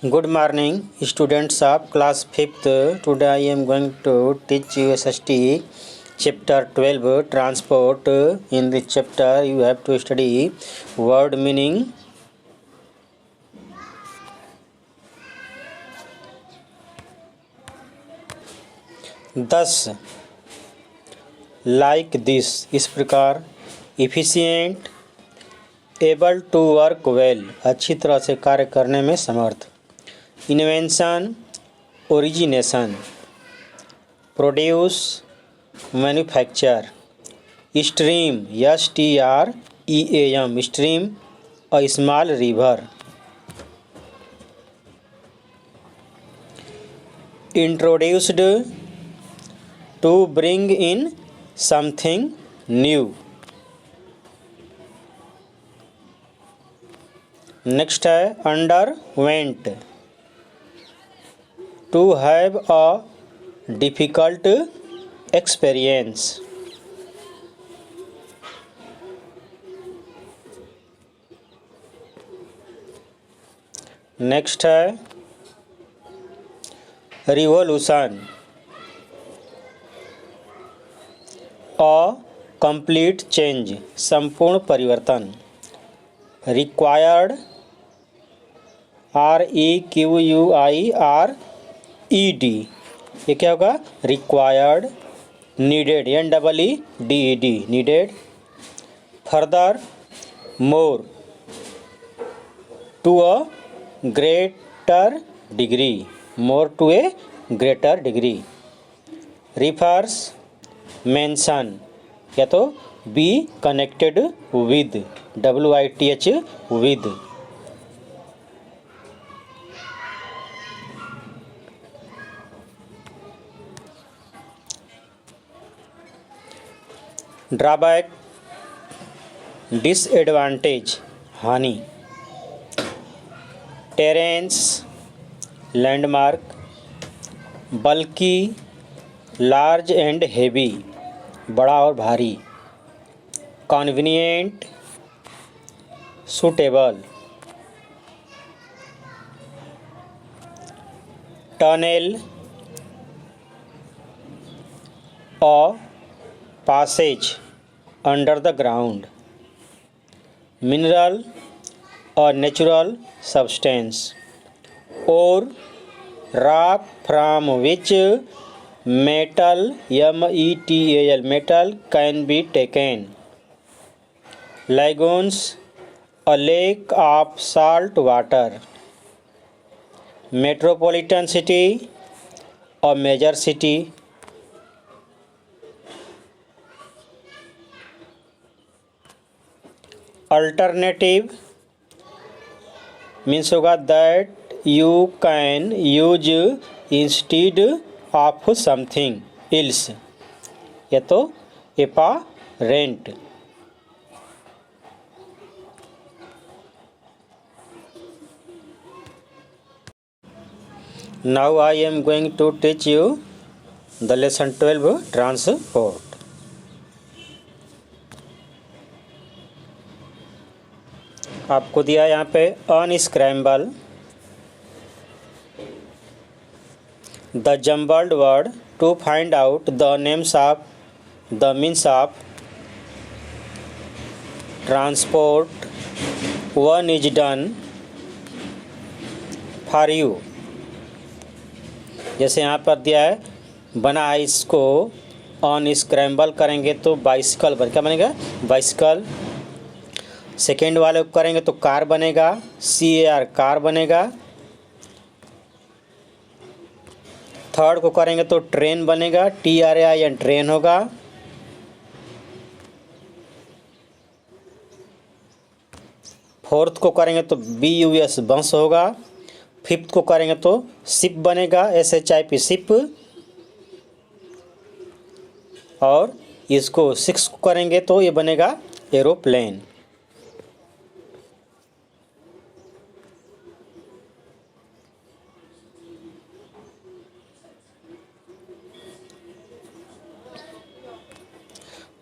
Good morning, students of class 5th. Today I am going to teach you SST chapter 12 transport. In this chapter you have to study word meaning, thus, like this, इस प्रकार, efficient, able to work well, अच्छी तरह से कार्य करने में समर्थ, invention, origination, produce, manufacture, stream, stream, stream, a small river, introduced, to bring in something new. Next है underwent, to have a difficult experience. Next है revolution, a complete change, संपूर्ण परिवर्तन. required, REQUIRED, ये क्या होगा? required. needed, NEEDED, needed. further, more, to a greater degree, more to a greater degree. refers, mention, या तो be connected with, WITH, with. Drawback, disadvantage, हानि. Terrains, landmark. Bulky, large and heavy, बड़ा और भारी. Convenient, suitable. Tunnel, a passage under the ground. Mineral, a natural substance. Ore, rock from which metal, METAL, metal can be taken. Lagoons, a lake of salt water. Metropolitan city, a major city. Alternative means होगा that you can use instead of something else, या तो apparent. Now I am going to teach you the lesson 12 transport. आपको दिया यहाँ पे unscramble the jumbled word to find out the names of the means of transport. One is done for you. जैसे यहाँ पर दिया है बना है, इसको अनस्क्रैम्बल करेंगे तो बाइसिकल बन, क्या बनेगा? बाइसिकल. सेकेंड वाले को करेंगे तो कार बनेगा, CAR, कार बनेगा. थर्ड को करेंगे तो ट्रेन बनेगा, TRAIN, ट्रेन होगा. फोर्थ को करेंगे तो BUS, बस होगा. फिफ्थ को करेंगे तो शिप बनेगा, SHIP, शिप. और इसको सिक्स को करेंगे तो ये बनेगा aeroplane.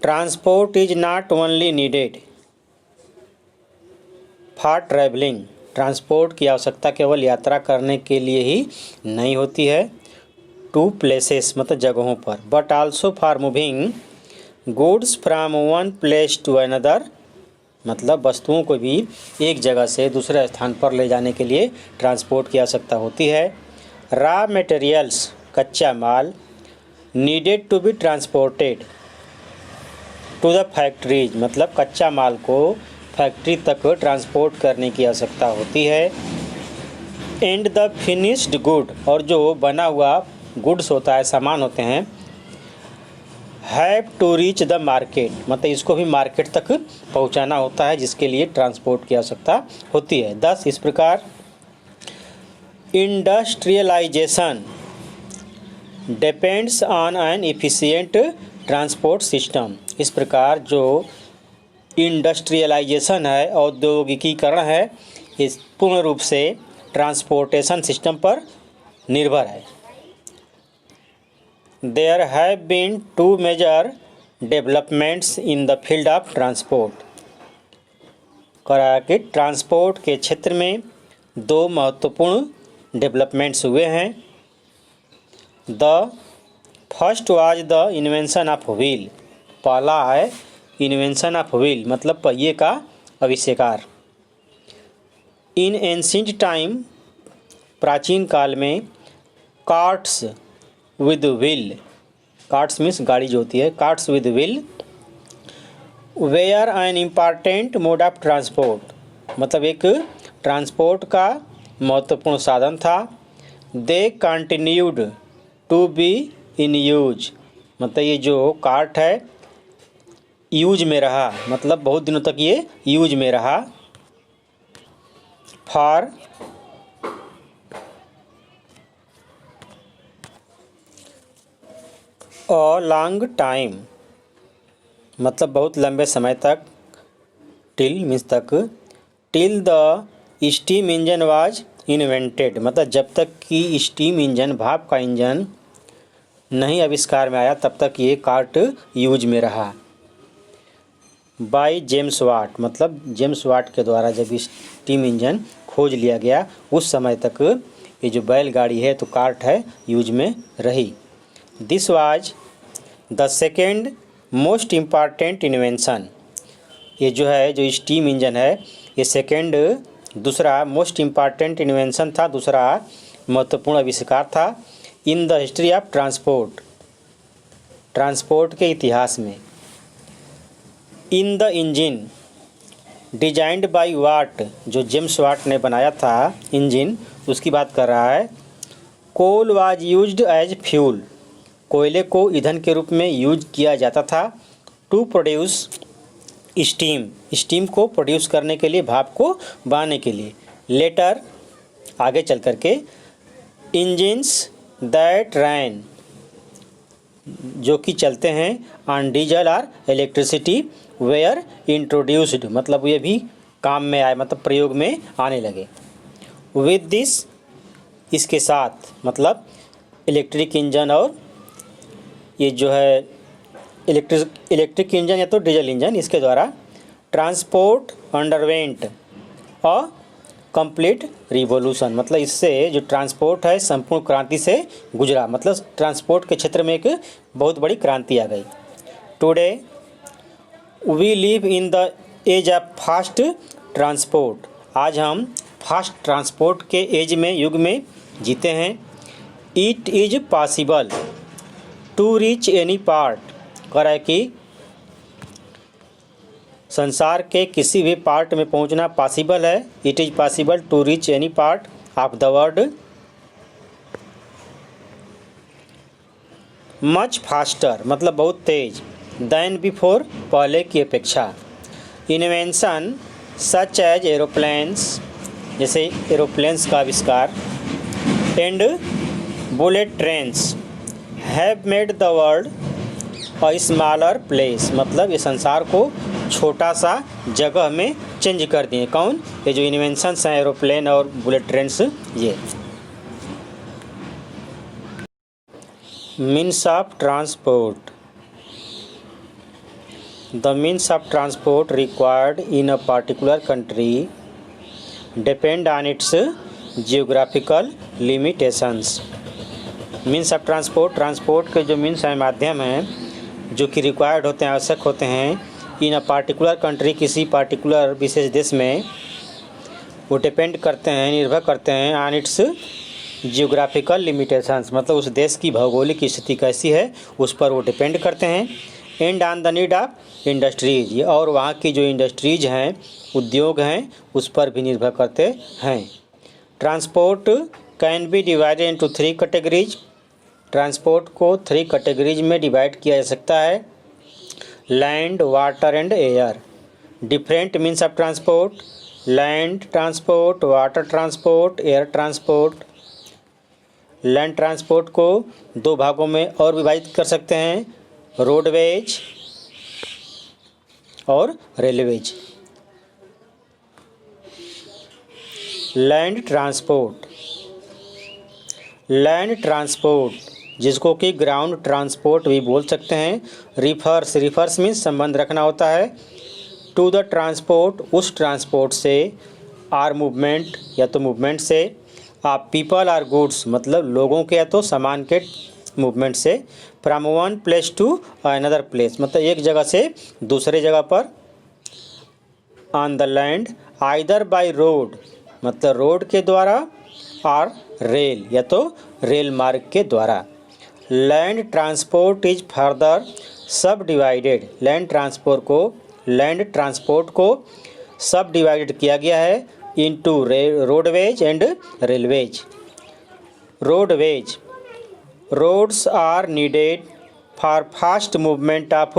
Transport is not only needed for traveling. Transport की आवश्यकता केवल यात्रा करने के लिए ही नहीं होती है, टू प्लेसेस मतलब जगहों पर, but also for moving goods from one place to another, मतलब वस्तुओं को भी एक जगह से दूसरे स्थान पर ले जाने के लिए ट्रांसपोर्ट की आवश्यकता होती है। रॉ मटेरियल्स कच्चा माल needed to be transported to the factories, मतलब कच्चा माल को फैक्ट्री तक ट्रांसपोर्ट करने की आवश्यकता होती है। एंड द फिनिश्ड गुड, और जो बना हुआ गुड्स होता है, सामान होते हैं, have to reach the market, मतलब इसको भी मार्केट तक पहुंचाना होता है, जिसके लिए ट्रांसपोर्ट की आवश्यकता होती है। thus इस प्रकार industrialisation depends on an efficient transport system, इस प्रकार जो इंडस्ट्रियलाइजेशन है, औद्योगिकीकरण है, इस पूर्ण रूप से ट्रांसपोर्टेशन सिस्टम पर निर्भर है। There have been two major developments in the field of transport, करा कि ट्रांसपोर्ट के क्षेत्र में दो महत्वपूर्ण डेवलपमेंट्स हुए हैं। The first was the invention of wheel, पहला है इन्वेंशन ऑफ व्हील मतलब पहिए का आविष्कार। इन एंशिएंट टाइम, प्राचीन काल में, carts with wheel, carts means गाड़ी जो होती है, carts with wheel were an important mode of transport, मतलब एक ट्रांसपोर्ट का महत्वपूर्ण साधन था। They continued to be in use, मतलब ये जो कार्ट है यूज में रहा, मतलब बहुत दिनों तक ये यूज में रहा। फॉर अ लॉन्ग टाइम, मतलब बहुत लंबे समय तक, टिल मीन्स तक, till the steam engine was invented, मतलब जब तक कि स्टीम इंजन, भाप का इंजन नहीं आविष्कार में आया तब तक ये कार्ट यूज में रहा। बाय जेम्स वाट, मतलब जेम्स वाट के द्वारा जब स्टीम इंजन खोज लिया गया उस समय तक ये जो बैलगाड़ी है तो कार्ट है यूज में रही। This was the second most important invention, ये जो है जो स्टीम इंजन है ये सेकेंड, दूसरा मोस्ट इम्पॉर्टेंट इन्वेंशन था, दूसरा महत्वपूर्ण आविष्कार था। In the history of transport, transport के इतिहास में। In the engine designed bye वाट, जो जेम्स वाट ने बनाया था इंजन, उसकी बात कर रहा है। कोल वाज यूज्ड एज फ्यूल, कोयले को ईंधन के रूप में यूज किया जाता था। टू प्रोड्यूस स्टीम, स्टीम को प्रोड्यूस करने के लिए, भाप को बनाने के लिए। लेटर आगे चल कर के इंजन्स दैट रैन, जो कि चलते हैं ऑन डीजल और इलेक्ट्रिसिटी, वेयर इंट्रोड्यूस्ड, मतलब ये भी काम में आए, मतलब प्रयोग में आने लगे। विद दिस, इसके साथ, मतलब इलेक्ट्रिक इंजन और ये जो है इलेक्ट्रिक इंजन या तो डीजल इंजन, इसके द्वारा transport underwent a complete revolution, मतलब इससे जो ट्रांसपोर्ट है संपूर्ण क्रांति से गुजरा, मतलब ट्रांसपोर्ट के क्षेत्र में एक बहुत बड़ी क्रांति आ गई। Today we live in the age of fast transport, आज हम फास्ट ट्रांसपोर्ट के एज में, युग में जीते हैं। It is possible to reach any part, कह रहा है कि संसार के किसी भी पार्ट में पहुंचना पॉसिबल है। It is possible to reach any part of the world much faster, मतलब बहुत तेज, देन बिफोर, पहले की अपेक्षा। इन्वेंशन सच एज एरोप्लेन्स, जैसे एरोप्लेन्स का आविष्कार, and bullet trains have made the world a smaller place, मतलब ये संसार को छोटा सा जगह में चेंज कर दिए। कौन? ये जो इन्वेंशंस हैं एरोप्लेन और बुलेट ट्रेन्स। ये means of transport, the means of transport required in a particular country depend on it's geographical limitations. Means of transport के जो मीन्स हैं, माध्यम हैं जो कि रिक्वायर्ड होते हैं, आवश्यक होते हैं इन अ पार्टिकुलर कंट्री, किसी पार्टिकुलर विशेष देश में, वो डिपेंड करते हैं, निर्भर करते हैं ऑन इट्स जियोग्राफिकल लिमिटेशंस, मतलब उस देश की भौगोलिक स्थिति कैसी है उस पर वो डिपेंड करते हैं। And on the need of industries, और वहाँ की जो इंडस्ट्रीज हैं, उद्योग हैं, उस पर भी निर्भर करते हैं। Transport can be divided into 3 categories. Transport को 3 कैटेगरीज में डिवाइड किया जा सकता है, land, water and air. Different means of transport: land transport, water transport, air transport. Land transport को 2 भागों में और विभाजित कर सकते हैं, रोडवेज और रेलवेज। लैंड ट्रांसपोर्ट जिसको कि ग्राउंड ट्रांसपोर्ट भी बोल सकते हैं, रिफर्स मीन्स संबंध रखना होता है, टू द ट्रांसपोर्ट, उस ट्रांसपोर्ट से, आर मूवमेंट या तो मूवमेंट से, आप पीपल आर गुड्स मतलब लोगों के या तो सामान के मूवमेंट से, from one place to another place मतलब एक जगह से दूसरे जगह पर, on the land either by road मतलब रोड के द्वारा, और रेल या तो रेल मार्ग के द्वारा। Land transport is further subdivided. Land transport को सब डिवाइडेड किया गया है into roadways and railways. Roadways, roads are needed for fast movement of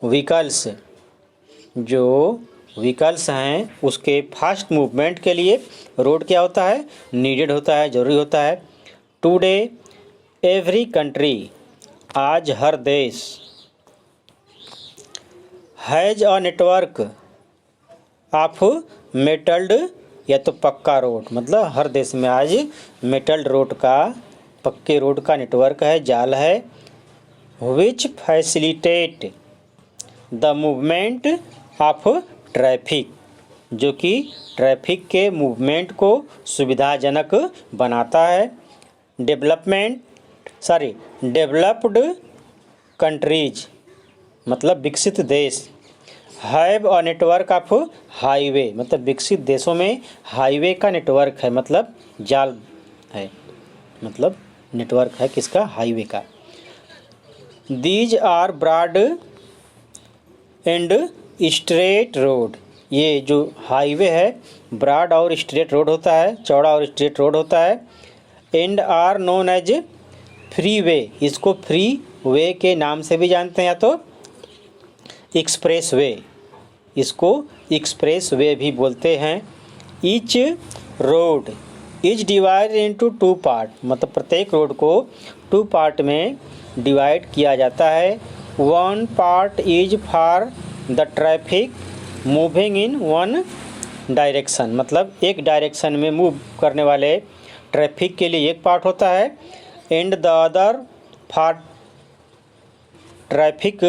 vehicles. जो व्हीकल्स हैं उसके फास्ट मूवमेंट के लिए रोड क्या होता है, नीडेड होता है, ज़रूरी होता है। टुडे एवरी कंट्री, आज हर देश, has a network of metalled या तो पक्का रोड मतलब हर देश में आज मेटल्ड रोड का, पक्के रोड का नेटवर्क है, जाल है, which facilitate the movement of traffic, जो कि ट्रैफिक के मूवमेंट को सुविधाजनक बनाता है। डेवलप्ड कंट्रीज मतलब विकसित देश, have a network of highway मतलब विकसित देशों में हाईवे का नेटवर्क है, मतलब जाल है, मतलब नेटवर्क है किसका, हाईवे का। These are broad and straight road, ये जो हाईवे है ब्रॉड और स्ट्रेट रोड होता है, चौड़ा और स्ट्रेट रोड होता है। And are known as freeway, इसको फ्री वे के नाम से भी जानते हैं या तो एक्सप्रेस वे, इसको एक्सप्रेस वे भी बोलते हैं। Each road is divide into 2 part मतलब प्रत्येक रोड को 2 पार्ट में डिवाइड किया जाता है। 1 part is for the traffic moving in 1 direction मतलब एक डायरेक्शन में मूव करने वाले ट्रैफिक के लिए एक पार्ट होता है। And the other for traffic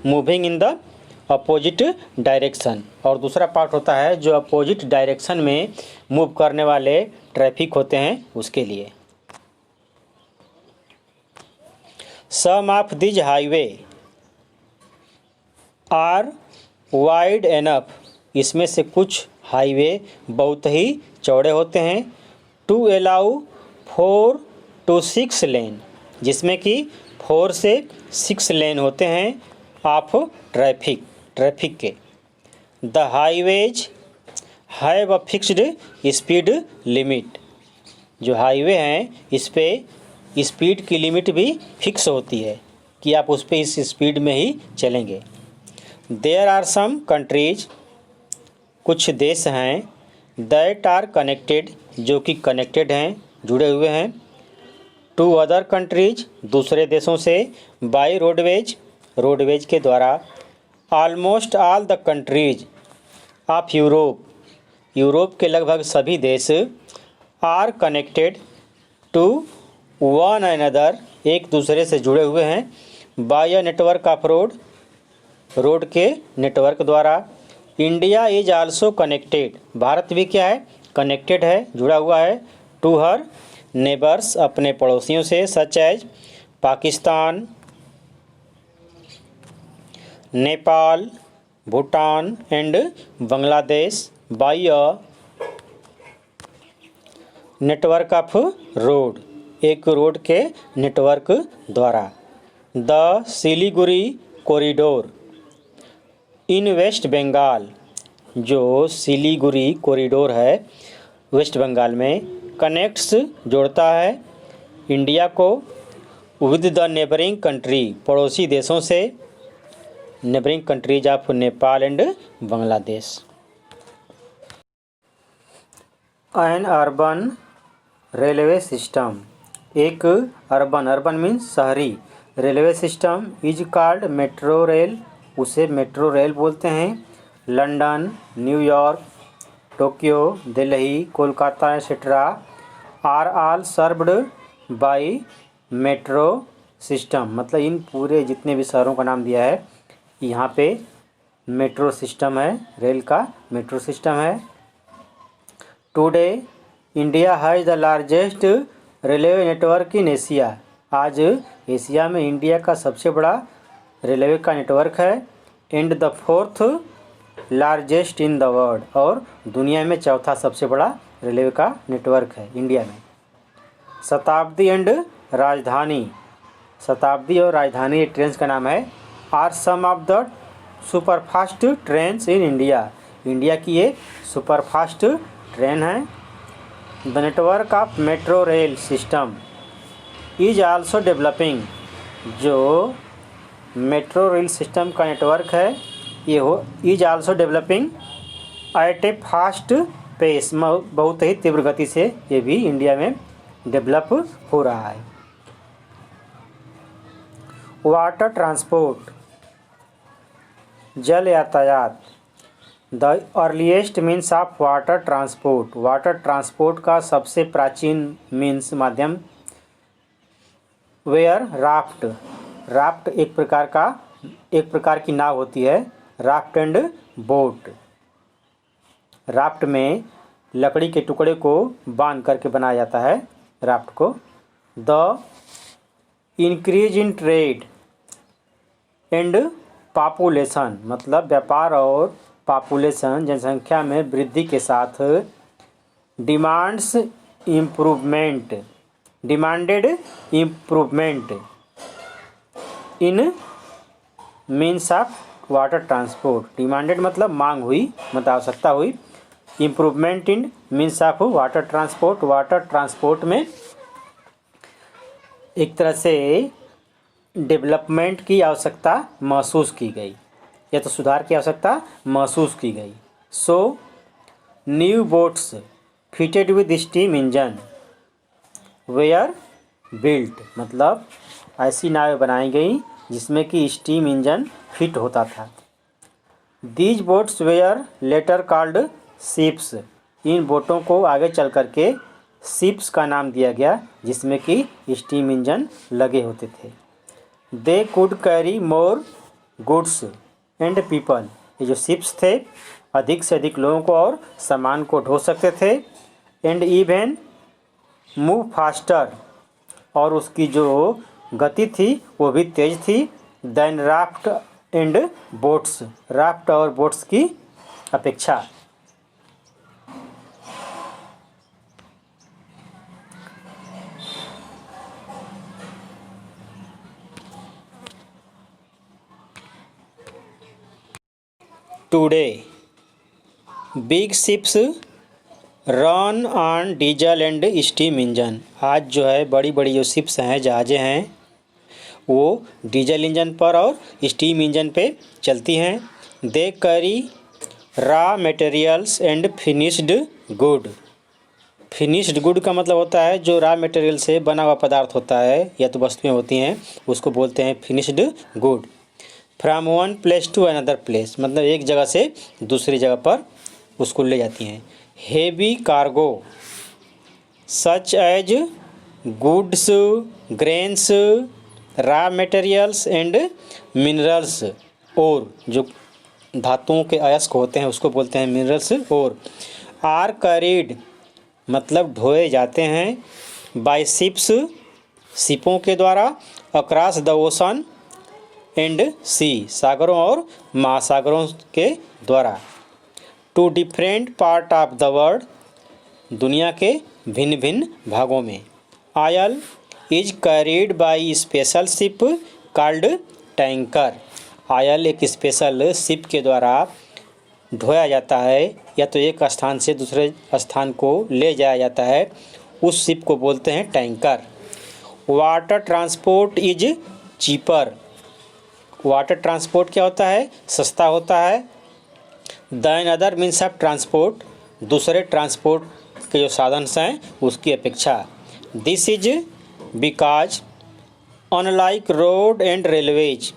moving in the opposite direction, और दूसरा पार्ट होता है जो अपोजिट डायरेक्शन में मूव करने वाले ट्रैफिक होते हैं उसके लिए। Some of these highway are wide enough, इसमें से कुछ हाईवे बहुत ही चौड़े होते हैं। टू अलाउ 4 to 6 लेन, जिसमें कि 4 से 6 लेन होते हैं ऑफ ट्रैफिक के। The highways have a fixed speed limit, जो हाईवे हैं इस पे स्पीड की लिमिट भी फिक्स होती है कि आप उस पे इस स्पीड में ही चलेंगे। देयर आर सम कंट्रीज, कुछ देश हैं, दैट आर कनेक्टेड, जो कि कनेक्टेड हैं, जुड़े हुए हैं, टू अदर कंट्रीज, दूसरे देशों से, बाय रोडवेज के द्वारा। Almost all the countries of Europe के लगभग सभी देश, are connected to one another, एक दूसरे से जुड़े हुए हैं, by a network of road के नेटवर्क द्वारा। इंडिया इज आल्सो कनेक्टेड, भारत भी क्या है, कनेक्टेड है, जुड़ा हुआ है, टू हर नेबर्स, अपने पड़ोसियों से, such as Pakistan, Nepal, Bhutan and Bangladesh by a network of road, एक रोड के नेटवर्क द्वारा। The Siliguri corridor in West Bengal, जो सिलीगुड़ी कॉरिडोर है वेस्ट बंगाल में, कनेक्ट्स जोड़ता है इंडिया को विद द नेबरिंग कंट्री, पड़ोसी देशों से, neighbouring countries of Nepal and Bangladesh. An urban railway system, एक अर्बन मीन्स शहरी, railway system is called metro rail, उसे मेट्रो रेल बोलते हैं। London, New York, Tokyo, Delhi, Kolkata etcetera are all served by metro system, मतलब इन पूरे जितने भी शहरों का नाम दिया है यहाँ पे मेट्रो सिस्टम है, रेल का मेट्रो सिस्टम है। Today India has the largest railway network in Asia, आज एशिया में इंडिया का सबसे बड़ा रेलवे का नेटवर्क है। And the fourth largest in the world, और दुनिया में चौथा सबसे बड़ा रेलवे का नेटवर्क है इंडिया में। शताब्दी एंड राजधानी, शताब्दी और राजधानी ट्रेन्स का नाम है। Are some of the superfast trains in India, India की ये सुपरफास्ट ट्रेन है। The network of metro rail system is also developing, जो मेट्रो रेल सिस्टम का नेटवर्क है ये is also developing at a fast pace, बहुत ही तीव्र गति से ये भी इंडिया में डेवलप हो रहा है। वाटर ट्रांसपोर्ट, जल यातायात। The earliest means of water transport, water transport का सबसे प्राचीन मीन्स माध्यम वेयर राफ्ट, राफ्ट एक प्रकार की नाव होती है, राफ्ट एंड बोट। राफ्ट में लकड़ी के टुकड़े को बांध करके बनाया जाता है राफ्ट को। The increase in trade and population, मतलब व्यापार और पॉपुलेशन जनसंख्या में वृद्धि के साथ demands improvement, demanded improvement in means of water transport, demanded मतलब मांग हुई, मतलब आवश्यकता हुई, improvement in means of water transport, water transport में एक तरह से डेवलपमेंट की आवश्यकता महसूस की गई, या तो सुधार की आवश्यकता महसूस की गई। So new boats fitted with steam engine were built, मतलब ऐसी नावें बनाई गई जिसमें कि स्टीम इंजन फिट होता था। These boats were later called ships, इन बोटों को आगे चल करके शिप्स का नाम दिया गया जिसमें कि स्टीम इंजन लगे होते थे। They could carry more goods and people, ये जो शिप्स थे अधिक से अधिक लोगों को और सामान को ढो सकते थे। एंड इवन मूव फास्टर, और उसकी जो गति थी वो भी तेज थी, then raft and boats, raft और बोट्स की अपेक्षा। Today big ships run on diesel and steam engine, आज जो है बड़ी बड़ी जो शिप्स हैं, जहाज़ें हैं, वो डीजल इंजन पर और स्टीम इंजन पे चलती हैं। They carry raw materials and finished good, finished good का मतलब होता है जो रॉ मटेरियल से बना हुआ पदार्थ होता है या तो वस्तुएं होती हैं, उसको बोलते हैं finished good. From one place to another place, मतलब एक जगह से दूसरी जगह पर उसको ले जाती हैं। Heavy cargo such as goods, grains, raw materials and minerals, और जो धातुओं के अयस्क होते हैं उसको बोलते हैं मिनरल्स ओर। आर कैरीड मतलब ढोए जाते हैं बाय शिप्स शिपों के द्वारा across the ocean and sea सागरों और महासागरों के द्वारा। To different part of the world दुनिया के भिन्न भिन्न भागों में। Oil is carried by special ship called tanker. Oil एक स्पेशल शिप के द्वारा ढोया जाता है या तो एक स्थान से दूसरे स्थान को ले जाया जाता है, उस शिप को बोलते हैं tanker. Water transport is cheaper. Water transport क्या होता है? सस्ता होता है। Then other means of transport दूसरे ट्रांसपोर्ट के जो साधन हैं उसकी अपेक्षा। This is because unlike road and railways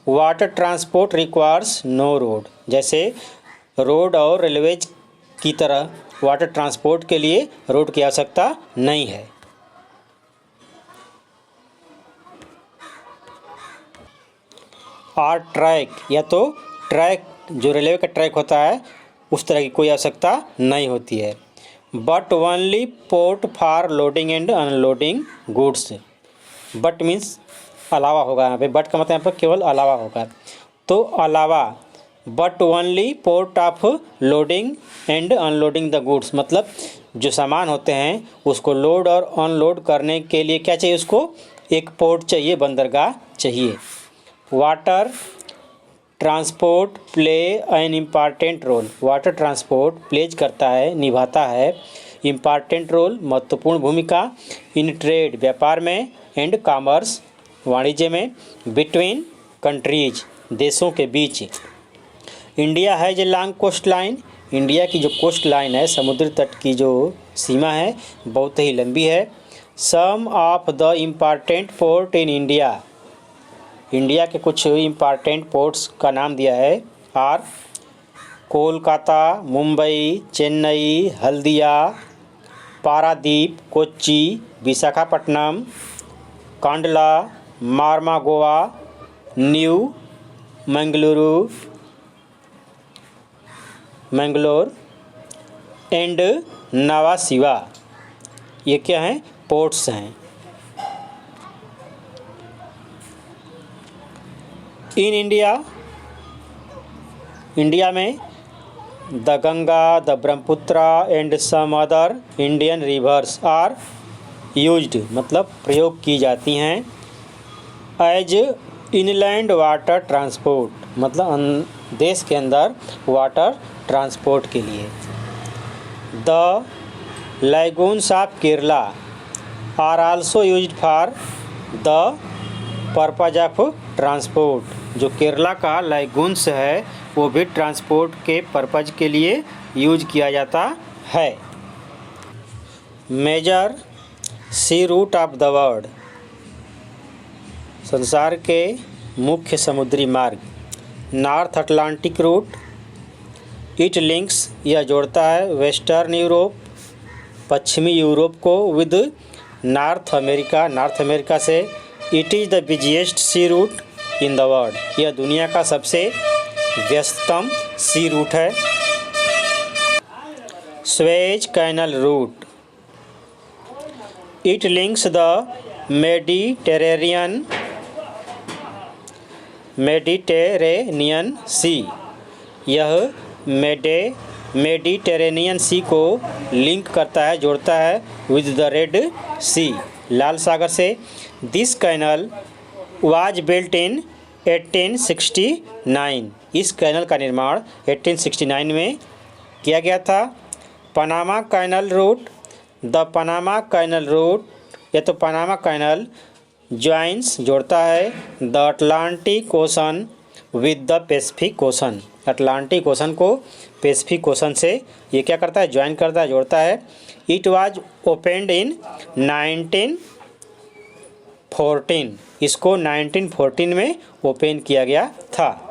water transport requires no road. जैसे रोड और रेलवेज की तरह वाटर ट्रांसपोर्ट के लिए रोड की आवश्यकता नहीं है। आर ट्रैक या तो ट्रैक जो रेलवे का ट्रैक होता है उस तरह की कोई आवश्यकता नहीं होती है। But only port for loading and unloading goods. But means अलावा होगा यहाँ पे, बट का मतलब यहाँ पर केवल अलावा होगा, तो अलावा। But only port of loading and unloading the goods मतलब जो सामान होते हैं उसको लोड और अनलोड करने के लिए क्या चाहिए? उसको एक पोर्ट चाहिए, बंदरगाह चाहिए। Water transport play an important role. Water transport plays करता है, निभाता है इम्पॉर्टेंट रोल महत्वपूर्ण भूमिका इन ट्रेड व्यापार में एंड कॉमर्स वाणिज्य में बिटवीन कंट्रीज देशों के बीच। India has a long coast line. India की जो कोस्ट लाइन है समुद्र तट की जो सीमा है बहुत ही लंबी है। Some of the important port in India. India के कुछ इम्पॉर्टेंट पोर्ट्स का नाम दिया है are Kolkata, Mumbai, Chennai, Haldia, Paradip, Kochi, Visakhapatnam, Kandla, Marmagao, New Mangalore and Nava Sheva. ये क्या हैं? पोर्ट्स हैं। इन इंडिया में the Ganga, the Brahmaputra and some other Indian rivers are used मतलब प्रयोग की जाती हैं एज इनलैंड वाटर ट्रांसपोर्ट मतलब देश के अंदर वाटर ट्रांसपोर्ट के लिए। The lagoons of Kerala are also used for the purpose of transport. जो केरला का लैगून्स है वो भी ट्रांसपोर्ट के पर्पज के लिए यूज किया जाता है। Major sea route of the world संसार के मुख्य समुद्री मार्ग। North Atlantic route it links यह जोड़ता है वेस्टर्न यूरोप पश्चिमी यूरोप को विद नॉर्थ अमेरिका से। It is the busiest sea route in the world. यह दुनिया का सबसे व्यस्ततम सी रूट है। Suez canal route it links the Mediterranean sea. यह मेडिटेरेनियन सी को लिंक करता है, जोड़ता है विद द रेड सी लाल सागर से। This canal was built in 1869। इस कैनल का निर्माण 1869 में किया गया था। Panama canal route the Panama canal route या तो पनामा कैनल ज्वाइंस जोड़ता है the Atlantic ocean with the Pacific ocean. Atlantic ocean को पैसिफिक ओशन से ये क्या करता है? ज्वाइन करता है, जोड़ता है। इट वाज ओपनड इन 1914। इसको 1914 में ओपन किया गया था।